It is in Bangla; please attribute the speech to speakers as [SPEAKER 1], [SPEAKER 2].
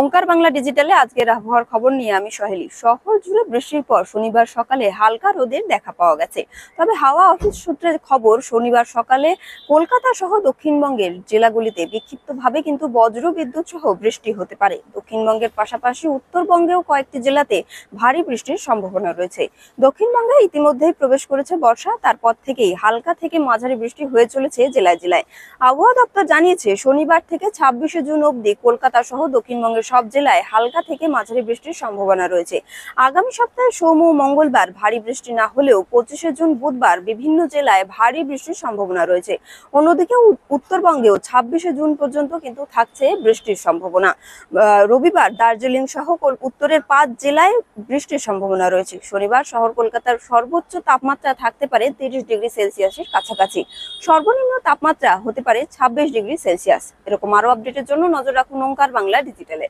[SPEAKER 1] ওঙ্কার বাংলা ডিজিটালে আজকের আবহাওয়ার খবর নিয়ে আমি সহেলি। শহর জুড়ে বৃষ্টির পর শনিবার সকালে হালকা রোদের দেখা পাওয়া গেছে। তবে হাওয়া অফিস সূত্রের খবর, শনিবার সকালে কলকাতা সহ দক্ষিণবঙ্গের জেলাগুলিতে বিক্ষিপ্তভাবে কিন্তু বজ্র বিদ্যুৎ সহ বৃষ্টি হতে পারে। দক্ষিণবঙ্গের পাশাপাশি উত্তরবঙ্গেও কয়েকটি জেলাতে ভারী বৃষ্টির সম্ভাবনা রয়েছে। দক্ষিণবঙ্গে ইতিমধ্যেই প্রবেশ করেছে বর্ষা, তারপর থেকেই হালকা থেকে মাঝারি বৃষ্টি হয়ে চলেছে জেলায় জেলায়। আবহাওয়া দপ্তর জানিয়েছে, শনিবার থেকে 26শে জুন অবধি কলকাতা সহ দক্ষিণবঙ্গের সব জেলায় হালকা থেকে মাঝারি বৃষ্টির সম্ভাবনা রয়েছে। আগামী সপ্তাহে সোম ও মঙ্গলবার ভারী বৃষ্টি না হলেও 25শে জুন বুধবার বিভিন্ন জেলায় ভারী বৃষ্টির সম্ভাবনা রয়েছে। অন্যদিকে উত্তরবঙ্গেও 26শে জুন পর্যন্ত কিন্তু থাকছে বৃষ্টির সম্ভাবনা। রবিবার দার্জিলিং সহ উত্তরের 5 জেলায় বৃষ্টির সম্ভাবনা রয়েছে। শনিবার শহর কলকাতার সর্বোচ্চ তাপমাত্রা থাকতে পারে 30 ডিগ্রি সেলসিয়াসের কাছাকাছি। সর্বনিম্ন তাপমাত্রা হতে পারে 26 ডিগ্রি সেলসিয়াস। এরকম আরো আপডেটের জন্য নজর রাখুন ওঙ্কার বাংলা ডিজিটালে।